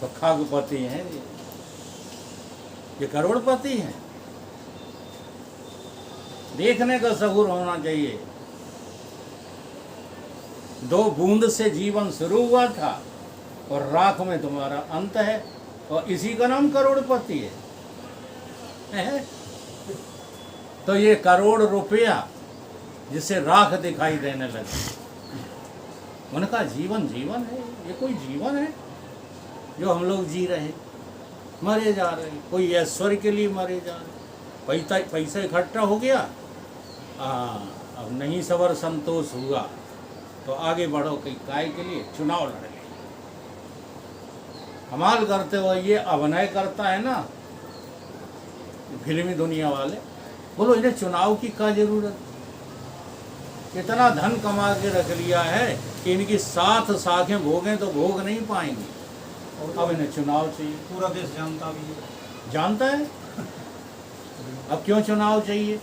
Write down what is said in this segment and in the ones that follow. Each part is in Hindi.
तो खगपति हैं ये करोड़पति हैं। देखने का सहूर होना चाहिए। 2 बूंद से जीवन शुरू हुआ था और राख में तुम्हारा अंत है, और इसी का नाम करोड़पति है? तो ये करोड़ रुपया जिसे राख दिखाई देने लगे, उनका जीवन जीवन है। ये कोई जीवन है जो हम लोग जी रहे, मरे जा रहे। कोई ऐश्वर्य के लिए मरे जा रहे, पैसा इकट्ठा हो गया, अब नहीं सबर संतोष हुआ तो आगे बढ़ो कई काय के लिए चुनाव लड़ गए। कमाल करते हुए ये अभिनय करता है ना फिल्मी दुनिया वाले। बोलो इन्हें चुनाव की क्या जरूरत? इतना धन कमा के रख लिया है कि इनकी 7 शाखें भोगें तो भोग नहीं पाएंगे। अब इन्हें चुनाव चाहिए। पूरा देश जानता भी है। जानता है। अब क्यों चुनाव चाहिए?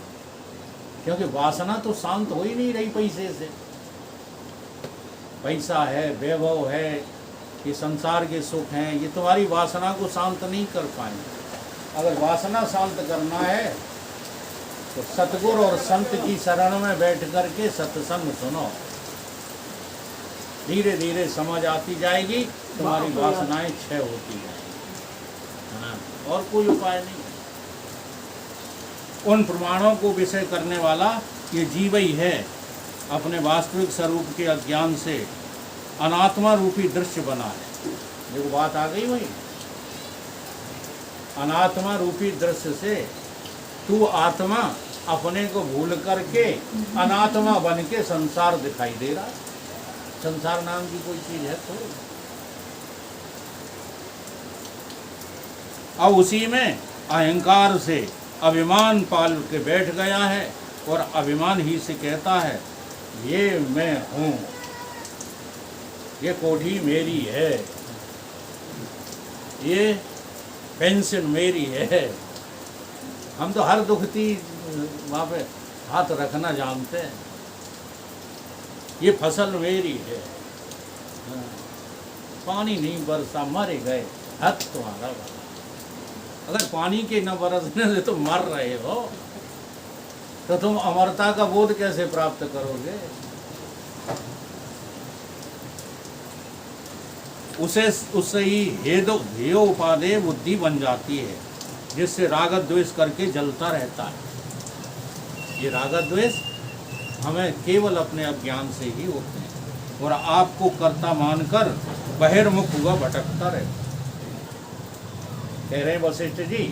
क्योंकि वासना तो शांत हो ही नहीं रही पैसे से। पैसा है, वैभव है, ये संसार के सुख हैं, ये तुम्हारी वासना को शांत नहीं कर पाएंगे। अगर वासना शांत करना है तो सतगुरु और संत की शरण में बैठ करके सत्संग सुनो। धीरे धीरे समझ आती जाएगी, तुम्हारी वासनाएं क्षय होती जाएगी। हाँ, और कोई उपाय नहीं। उन प्रमाणों को विषय करने वाला ये जीव ही है। अपने वास्तविक स्वरूप के अज्ञान से अनात्मा रूपी दृश्य बना है। देखो बात आ गई वही, अनात्मा रूपी दृश्य से तू आत्मा अपने को भूल करके अनात्मा बन के संसार दिखाई दे रहा है। संसार नाम की कोई चीज है तो अब उसी में अहंकार से अभिमान पाल के बैठ गया है और अभिमान ही से कहता है ये मैं हूँ, ये कोठी मेरी है, ये पेंशन मेरी है। हम तो हर दुखती वहाँ पे हाथ रखना जानते हैं। ये फसल मेरी है, पानी नहीं बरसा मरे गए, हक तुम्हारा वाला। अगर पानी के न बरसने से तुम मर रहे हो तो तुम अमरता का बोध कैसे प्राप्त करोगे? उससे ही हेय उपादेय बुद्धि बन जाती है, जिससे राग द्वेष करके जलता रहता है। ये राग द्वेष हमें केवल अपने अज्ञान से ही होते हैं और आपको कर्ता मानकर बहिर्मुख हुआ भटकता रहता। कह रहे वशिष्ठ जी,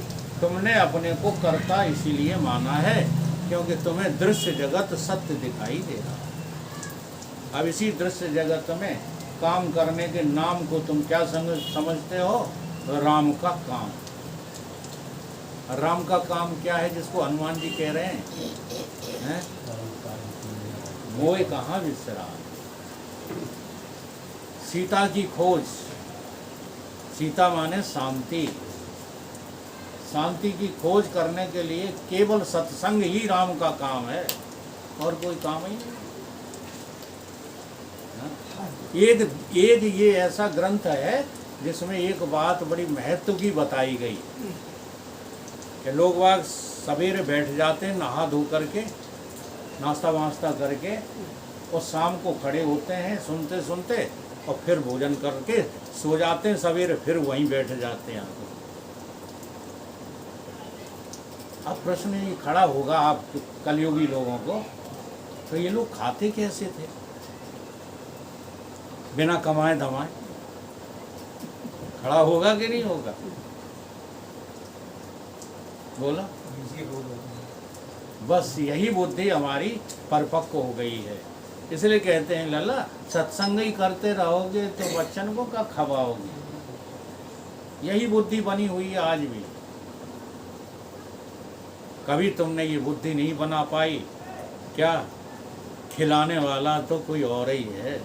तुमने अपने को कर्ता इसीलिए माना है क्योंकि तुम्हें दृश्य जगत सत्य दिखाई दे रहा। अब इसी दृश्य जगत में काम करने के नाम को तुम क्या समझते हो? राम का काम। राम का काम क्या है जिसको हनुमान जी कह रहे हैं? मोह कहाँ विसरा। सीता की खोज, सीता माने शांति। शांति की खोज करने के लिए केवल सत्संग ही राम का काम है और कोई काम ही नहीं। एक ये ऐसा ग्रंथ है जिसमें एक बात बड़ी महत्व की बताई गई कि लोग वाग सवेरे बैठ जाते हैं नहा धो करके, नाश्ता वास्ता करके, और शाम को खड़े होते हैं सुनते सुनते और फिर भोजन करके सो जाते हैं। सवेरे फिर वहीं बैठ जाते हैं। अब प्रश्न ये खड़ा होगा आप कलयुगी लोगों को, तो ये लोग खाते कैसे थे बिना कमाए धमाए? खड़ा होगा कि नहीं होगा? बोला। बस यही बुद्धि हमारी परिपक्व हो गई है। इसलिए कहते हैं लला, सत्संग ही करते रहोगे तो बच्चन को क्या खवाओगे। यही बुद्धि बनी हुई है आज भी। कभी तुमने ये बुद्धि नहीं बना पाई क्या? खिलाने वाला तो कोई और ही है।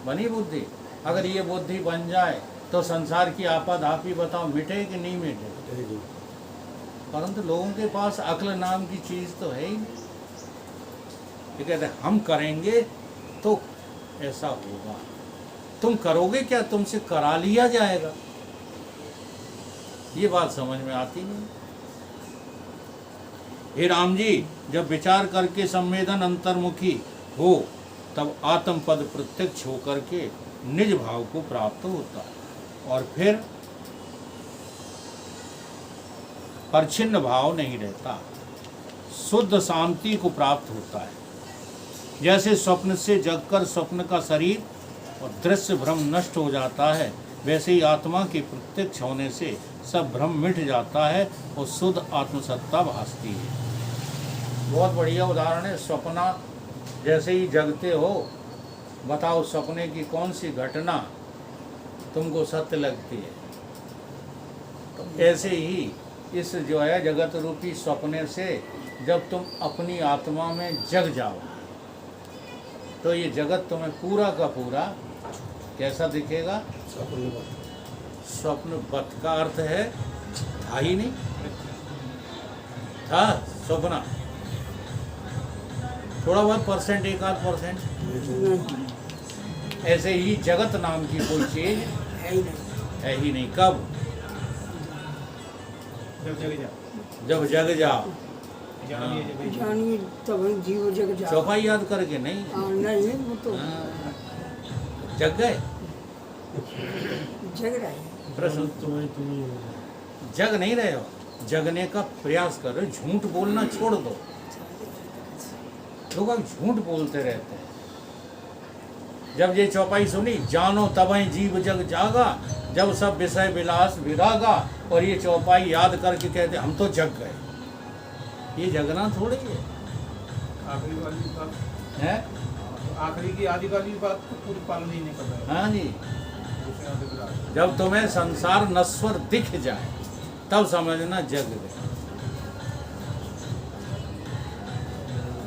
बनी बुद्धि। अगर ये बुद्धि बन जाए तो संसार की आपाधापी बताओ मिटे कि नहीं मिटे? परंतु लोगों के पास अक्ल नाम की चीज तो है ही नहीं। ये कहते हम करेंगे तो ऐसा होगा। तुम करोगे क्या, तुमसे करा लिया जाएगा। ये बात समझ में आती नहीं। हे राम जी, जब विचार करके संवेदन अंतर्मुखी हो तब आत्म पद प्रत्यक्ष होकर के निज भाव को प्राप्त होता है और फिर परछिन्न भाव नहीं रहता, शुद्ध शांति को प्राप्त होता है। जैसे स्वप्न से जगकर स्वप्न का शरीर और दृश्य भ्रम नष्ट हो जाता है, वैसे ही आत्मा के प्रत्यक्ष होने से सब भ्रम मिट जाता है और शुद्ध आत्मसत्ता भासती है। बहुत बढ़िया उदाहरण है। स्वप्ना जैसे ही जगते हो, बताओ सपने की कौन सी घटना तुमको सत्य लगती है। तो ऐसे ही इस जो है जगत रूपी स्वप्ने से जब तुम अपनी आत्मा में जग जाओ तो ये जगत तुम्हें पूरा का पूरा कैसा दिखेगा? स्वप्नवत का अर्थ है था ही नहीं, था स्वप्ना, थोड़ा बहुत परसेंट, एक आध परसेंट। ऐसे ही जगत नाम की कोई चीज है ही नहीं। कब? जब जग जाओ। जानिए तब जीव जग जाओ। चौपाई याद करके नहीं, नहीं वो तो जग गए, जग रहे हैं। प्रश्न जग नहीं रहे हो, जगने का प्रयास करो। झूठ बोलना छोड़ दो। लोग अब झूठ बोलते रहते हैं। जब ये चौपाई सुनी, जानो तबई जीव जग जागा, जब सब विषय विलास विरागा, और ये चौपाई याद करके कहते हम तो जग गए। ये जगना थोड़ी है। आखिरी वाली बात है, आखिरी की आदि वाली बात तो पूरी पालन ही नहीं कर रहा है। हाँ जी। दूसरे आदि की बात। जब तुम्हें संसार नश्वर दिख जाए तब समझना जग गए।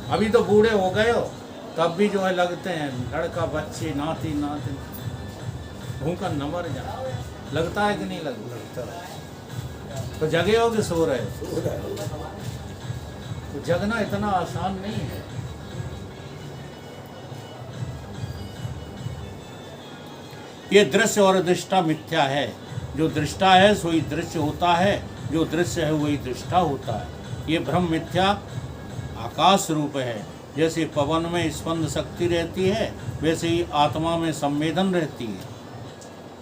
अभी तो बूढ़े हो गए हो, तब भी जो है लगते हैं लड़का बच्चे नाती नाती भूखा न मर जाए। लगता है कि नहीं लगता? तो जगे हो कि सो रहे हो? तो जगना इतना आसान नहीं है। ये दृश्य और दृष्टा मिथ्या है। जो दृष्टा है सोई दृश्य होता है, जो दृश्य है वही दृष्टा होता है। ये भ्रम मिथ्या आकाश रूप है। जैसे पवन में स्पंद शक्ति रहती है, वैसे ही आत्मा में संवेदन रहती है।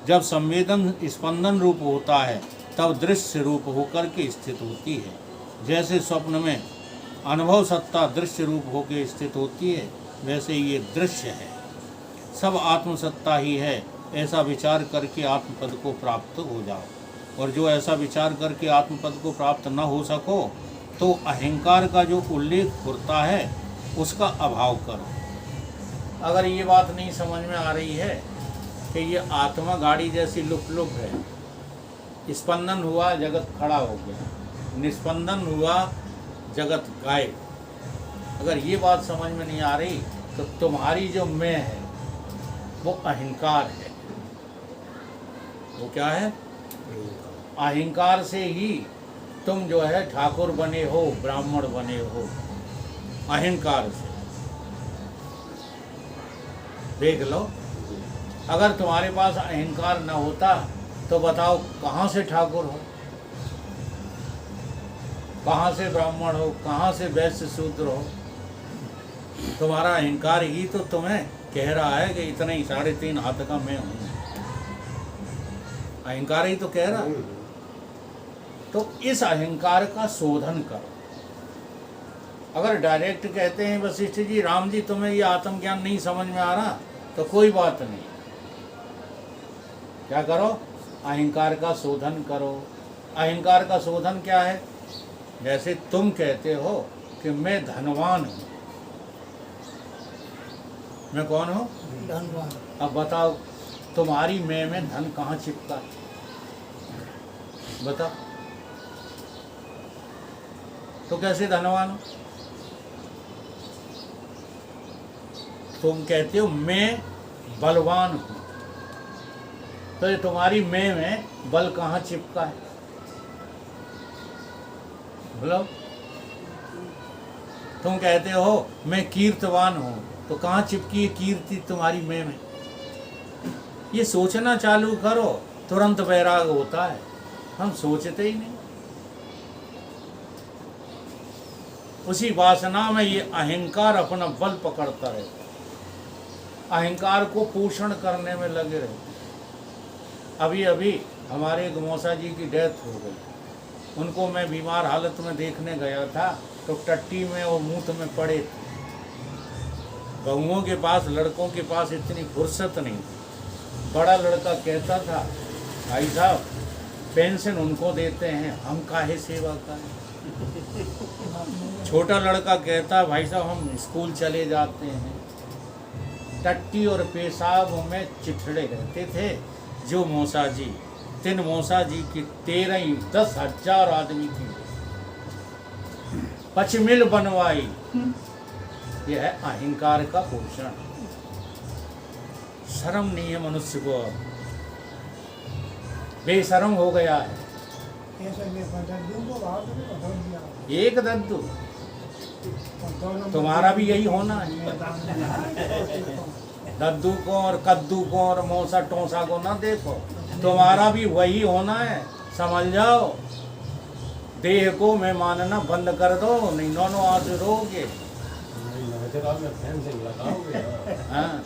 जब संवेदन स्पंदन रूप होता है तब दृश्य रूप होकर के स्थित होती है। जैसे स्वप्न में अनुभव सत्ता दृश्य रूप होकर स्थित होती है, वैसे ये दृश्य है। सब आत्मसत्ता ही है। ऐसा विचार करके आत्मपद को प्राप्त हो जाओ। और जो ऐसा विचार करके आत्मपद को प्राप्त न हो सको तो अहंकार का जो उल्लेख होता है उसका अभाव करो। अगर ये बात नहीं समझ में आ रही है कि ये आत्मा गाड़ी जैसी लुक लुक है, स्पंदन हुआ जगत खड़ा हो गया, निस्पंदन हुआ जगत गायब, अगर ये बात समझ में नहीं आ रही तो तुम्हारी जो मैं है वो अहंकार है। वो क्या है? अहंकार से ही तुम जो है ठाकुर बने हो, ब्राह्मण बने हो, अहंकार से। देख लो, अगर तुम्हारे पास अहंकार न होता तो बताओ कहाँ से ठाकुर हो, कहाँ से ब्राह्मण हो, कहाँ से वैश्य शूद्र हो? तुम्हारा अहंकार ही तो तुम्हें कह रहा है कि इतने ही 3.5 हाथ का मैं हूँ। अहंकार ही तो कह रहा है। तो इस अहंकार का शोधन करो। अगर डायरेक्ट कहते हैं वशिष्ठ जी, राम जी तुम्हें ये आत्मज्ञान नहीं समझ में आ रहा, तो कोई बात नहीं। क्या करो? अहंकार का शोधन करो। अहंकार का शोधन क्या है? जैसे तुम कहते हो कि मैं धनवान हूँ। मैं कौन हूँ? धनवान। अब बताओ तुम्हारी मैं में धन कहाँ छिपका है? बताओ तो कैसे धनवान हो? तुम कहते हो मैं बलवान हूँ, तो ये तुम्हारी मैं में बल कहाँ चिपका है? बोलो। तुम कहते हो मैं कीर्तवान हूँ, तो कहाँ चिपकी है कीर्ति तुम्हारी मैं में? ये सोचना चालू करो, तुरंत वैराग होता है। हम सोचते ही नहीं। उसी वासना में ये अहंकार अपना बल पकड़ता रहता है, अहंकार को पोषण करने में लगे रहते। अभी अभी हमारे एक मौसा जी की डेथ हो गई। उनको मैं बीमार हालत में देखने गया था, तो टट्टी में और मूत में पड़े थे। बहुओं के पास, लड़कों के पास इतनी फुर्सत नहीं थी। बड़ा लड़का कहता था, भाई साहब पेंशन उनको देते हैं, हम काहे सेवा करें। छोटा लड़का कहता, भाई साहब हम स्कूल चले जाते हैं। टट्टी और पेशाब में चिथड़े रहते थे। जो मौसा जी, 3 मौसा जी की 10,000 आदमी की 5 मिल बनवाई। यह है अहंकार का पोषण। शर्म नहीं है मनुष्य को, बेशर्म हो गया है। एक दद्दू तुम्हारा भी यही होना है। दद्दू को और कद्दू को और मौसा टोसा को ना देखो, तुम्हारा भी वही होना है। समझ जाओ, देह को मैं मानना बंद कर दो, नहीं दोनों आज रोगे। हाँ,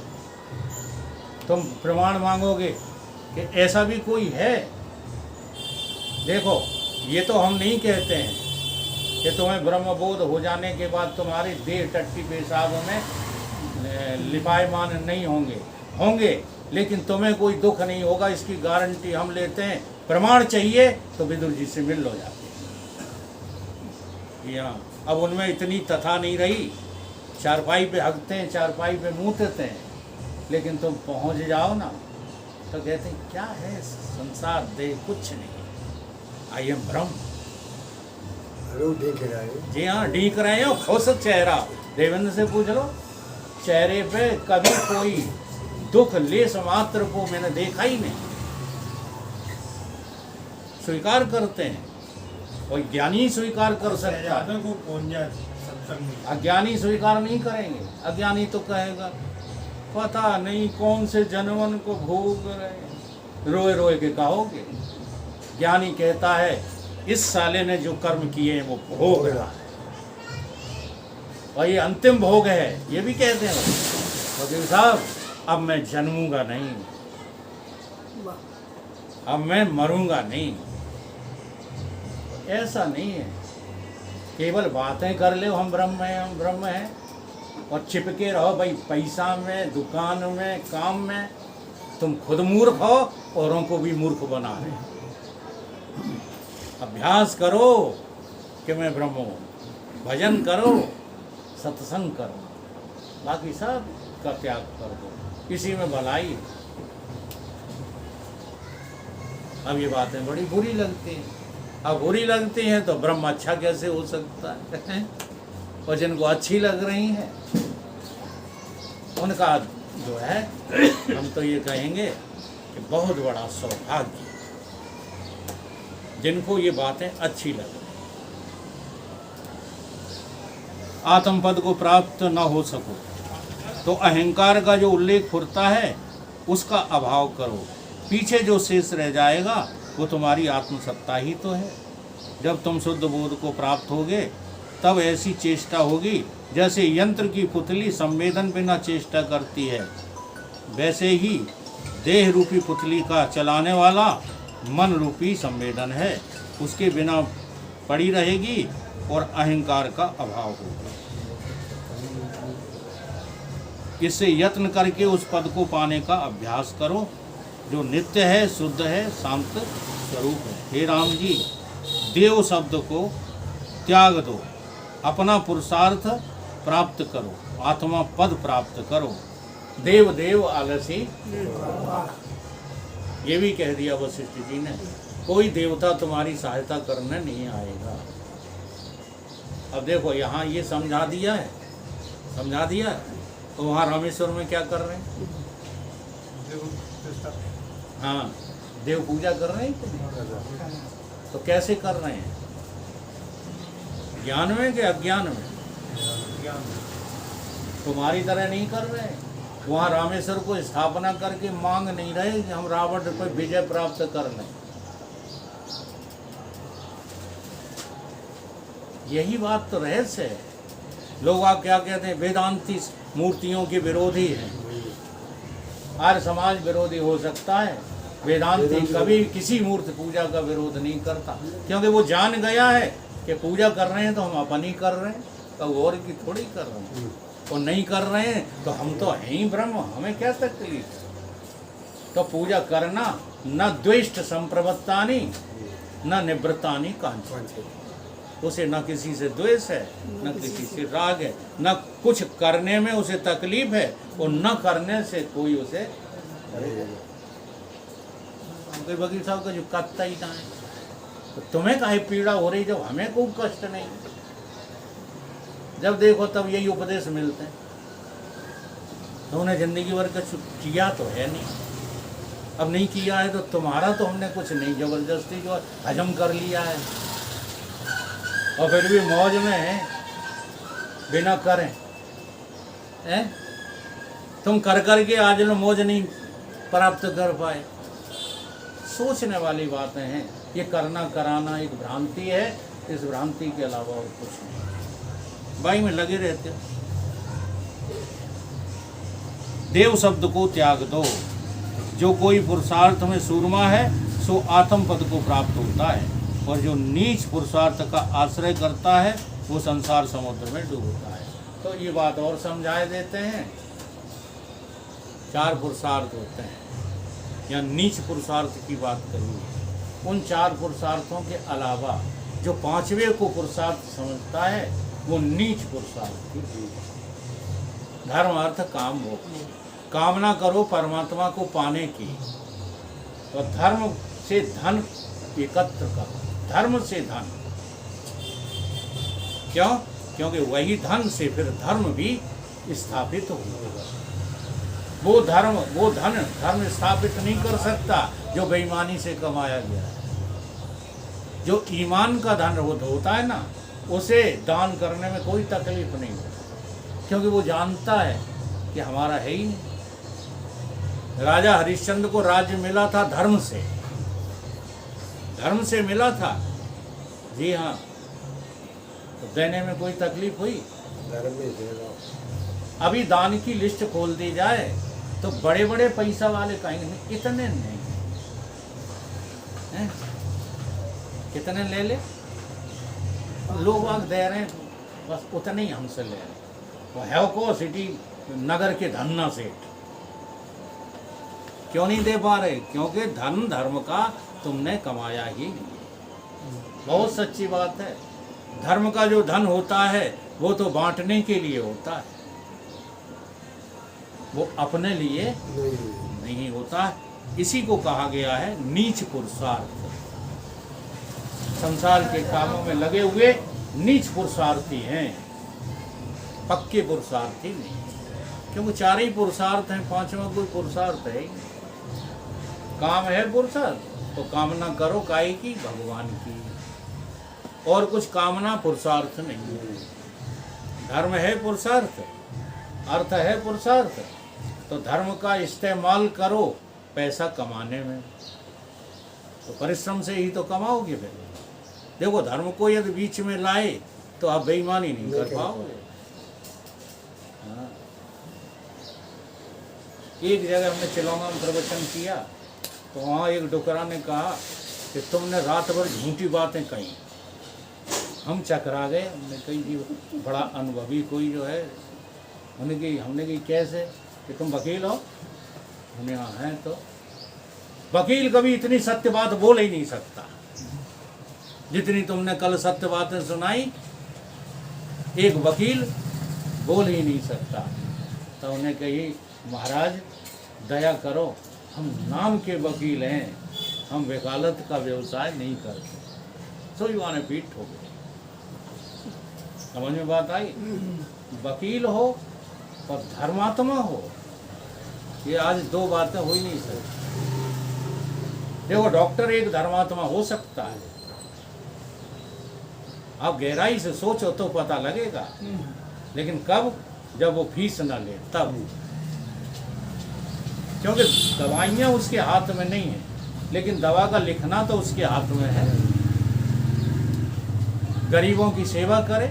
तुम प्रमाण मांगोगे कि ऐसा भी कोई है। देखो, ये तो हम नहीं कहते हैं कि तुम्हें ब्रह्मबोध हो जाने के बाद तुम्हारे देह टट्टी पेशाब में लिपायमान नहीं होंगे, लेकिन तुम्हें कोई दुख नहीं होगा, इसकी गारंटी हम लेते हैं। प्रमाण चाहिए तो विदुर जी से मिल लो जाके। यहाँ अब उनमें इतनी तथा नहीं रही, चारपाई पे हकते हैं, चारपाई पे मूतते हैं, लेकिन तुम पहुँच जाओ ना तो कहते हैं क्या है संसार, देह कुछ नहीं, आई एम ब्रह्म। जी हाँ, डीक रहे हो, खुश चेहरा। देवेंद्र से पूछ लो, चेहरे पे कभी कोई दुख लेस मात्र को मैंने देखा ही नहीं। स्वीकार करते हैं, और ज्ञानी स्वीकार कर सकता है, अज्ञानी स्वीकार नहीं करेंगे। अज्ञानी तो कहेगा पता नहीं कौन से जन्मन को भोग रहे, रोए रोए के कहोगे। ज्ञानी कहता है इस साले ने जो कर्म किए हैं वो भोग रहा है, और ये अंतिम भोग है, ये भी कहते हैं। वकील साहब अब मैं जन्मूंगा नहीं, अब मैं मरूंगा नहीं। ऐसा नहीं है, केवल बातें कर ले हम ब्रह्म हैं, हम ब्रह्म हैं, और चिपके रहो भाई पैसा में, दुकान में, काम में। तुम खुद मूर्ख हो, औरों को भी मूर्ख बना रहे हो। अभ्यास करो कि मैं ब्रह्म हूँ, भजन करो, सत्संग करो, बाकी सब का त्याग कर दो, इसी में भलाई। अब ये बातें बड़ी बुरी लगती हैं। अब बुरी लगती हैं तो ब्रह्म अच्छा कैसे हो सकता है। और जिनको अच्छी लग रही हैं उनका जो है, हम तो ये कहेंगे कि बहुत बड़ा सौभाग्य, जिनको ये बातें अच्छी लग रही। आत्मपद को प्राप्त न हो सको तो अहंकार का जो उल्लेख फुरता है उसका अभाव करो। पीछे जो शेष रह जाएगा वो तुम्हारी आत्मसत्ता ही तो है। जब तुम शुद्ध बोध को प्राप्त होगे तब ऐसी चेष्टा होगी जैसे यंत्र की पुतली संवेदन बिना चेष्टा करती है, वैसे ही देह रूपी पुतली का चलाने वाला मन रूपी संवेदन है, उसके बिना पड़ी रहेगी और अहंकार का अभाव होगा। इससे यत्न करके उस पद को पाने का अभ्यास करो जो नित्य है, शुद्ध है, शांत स्वरूप है। हे राम जी, देव शब्द को त्याग दो, अपना पुरुषार्थ प्राप्त करो, आत्मा पद प्राप्त करो। देव देव आलसी, ये भी कह दिया वशिष्ठ जी ने, कोई देवता तुम्हारी सहायता करने नहीं आएगा। अब देखो यहाँ ये समझा दिया है, समझा दिया है, तो वहाँ रामेश्वर में क्या कर रहे हैं? हाँ, देव पूजा कर रहे हैं। तो कैसे कर रहे हैं? ज्ञान में कि अज्ञान में? तुम्हारी तरह नहीं कर रहे हैं। वहाँ रामेश्वर को स्थापना करके मांग नहीं रहे कि हम रावण पर विजय प्राप्त कर लें। यही बात तो रहस्य है। लोग आप क्या कहते हैं, वेदांती मूर्तियों के विरोधी हैं। आर्य समाज विरोधी हो सकता है, वेदांती कभी किसी मूर्ति पूजा का विरोध नहीं करता, क्योंकि वो जान गया है कि पूजा कर रहे हैं तो हम अपन ही कर रहे हैं, तो और की थोड़ी कर रहे हैं। और नहीं कर रहे हैं तो हम तो हैं ही ब्रह्म, हमें क्या तकलीफ है। तो पूजा करना, न द्वेष्ट संप्रवत्तानि न निवृत्तानि कांचन, उसे न किसी से द्वेष है, न किसी से राग है, न कुछ करने में उसे तकलीफ है, और न करने से कोई उसे कोई वकील साहब का जो करता ही ना है, तो तुम्हें काहे पीड़ा हो रही जब हमें कोई कष्ट नहीं। जब देखो तब यही उपदेश मिलते हैं। तो उन्हें जिंदगी भर का किया तो है नहीं, अब नहीं किया है तो तुम्हारा तो हमने कुछ नहीं, जबरदस्ती जो हजम कर लिया है, और फिर भी मौज में है बिना करें हैं। तुम कर करके आज लो मौज नहीं प्राप्त कर पाए। सोचने वाली बातें हैं। ये करना कराना एक भ्रांति है, इस भ्रांति के अलावा और कुछ नहीं। भाई में लगे रहते हो। देव शब्द को त्याग दो। जो कोई पुरुषार्थ में सूरमा है सो आत्म पद को प्राप्त होता है, और जो नीच पुरुषार्थ का आश्रय करता है वो संसार समुद्र में डूबता है। तो ये बात और समझाए देते हैं। 4 पुरुषार्थ होते हैं, या नीच पुरुषार्थ की बात करिए। उन 4 पुरुषार्थों के अलावा जो 5वें को पुरुषार्थ समझता है वो नीच पुरुषार्थ की। धर्म अर्थ काम भोग, कामना करो परमात्मा को पाने की। तो धर्म से धन एकत्र करो, धर्म से धन। क्यों? क्योंकि वही धन से फिर धर्म भी स्थापित होगा। वो धन स्थापित नहीं कर सकता जो बेईमानी से कमाया गया है। जो ईमान का धन होता है ना, उसे दान करने में कोई तकलीफ नहीं होती, क्योंकि वो जानता है कि हमारा है ही नहीं। राजा हरिश्चंद्र को राज्य मिला था धर्म से, धर्म से मिला था। जी हाँ, तो देने में कोई तकलीफ हुई? अभी दान की लिस्ट खोल दी जाए तो बड़े बड़े पैसा वाले कहेंगे इतने नहीं हैं? कितने ले ले, लोग वाग दे रहे हैं, बस उतने ही हमसे ले रहे हैं। वो है को सिटी नगर के धन्ना सेठ क्यों नहीं दे पा रहे? क्योंकि धन धर्म का तुमने कमाया ही नहीं। बहुत सच्ची बात है। धर्म का जो धन होता है वो तो बांटने के लिए होता है, वो अपने लिए नहीं होता है। इसी को कहा गया है नीच पुरुषार्थ। संसार के कामों में लगे हुए नीच पुरुषार्थी हैं, पक्के पुरुषार्थी नहीं। क्योंकि 4 ही पुरुषार्थ हैं, 5वां कोई पुरुषार्थ है ही नहीं। काम है पुरुषार्थ तो कामना करो काहे की? भगवान की। और कुछ कामना पुरुषार्थ नहीं है। धर्म है पुरुषार्थ, अर्थ है पुरुषार्थ, तो धर्म का इस्तेमाल करो पैसा कमाने में। तो परिश्रम से ही तो कमाओगे। फिर देखो, धर्म को यदि बीच में लाए तो आप बेईमानी नहीं कर पाओगे। हाँ। एक जगह हमने चिलौंगा में प्रवचन किया तो वहाँ एक डुकरा ने कहा कि तुमने रात भर झूठी बातें कही। हम चकरा गए। हमने कही जी बड़ा अनुभवी कोई जो है, हमने कही कैसे? कि तुम वकील हो? हमने हाँ हैं। तो वकील कभी इतनी सत्य बात बोल ही नहीं सकता जितनी तुमने कल सत्य बातें सुनाई। एक वकील बोल ही नहीं सकता। तो उन्हें कही महाराज दया करो, हम नाम के वकील हैं, हम वकालत का व्यवसाय नहीं करते। सो युवा पीठ हो गए। समझ में बात आई? वकील हो और धर्मात्मा हो, ये आज 2 बातें हो ही नहीं सकती। देखो, डॉक्टर एक धर्मात्मा हो सकता है, आप गहराई से सोचो तो पता लगेगा। लेकिन कब? जब वो फीस न ले तब। क्योंकि दवाइयाँ उसके हाथ में नहीं है, लेकिन दवा का लिखना तो उसके हाथ में है। गरीबों की सेवा करे,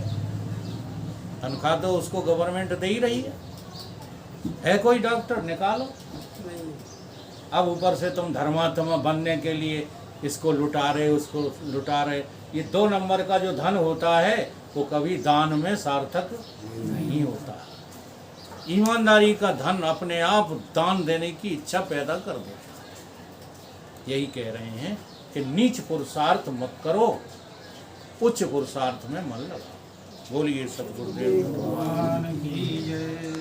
तनख्वाह तो उसको गवर्नमेंट दे ही रही है कोई डॉक्टर निकालो। नहीं अब ऊपर से तुम धर्मात्मा बनने के लिए इसको लुटा रहे, उसको लुटा रहे। ये 2 नंबर का जो धन होता है वो कभी दान में सार्थक नहीं होता। ईमानदारी का धन अपने आप दान देने की इच्छा पैदा कर देता है। यही कह रहे हैं कि नीच पुरुषार्थ मत करो, उच्च पुरुषार्थ में मन लगाओ। बोलिए सतगुरुदेव। भगवान की जय।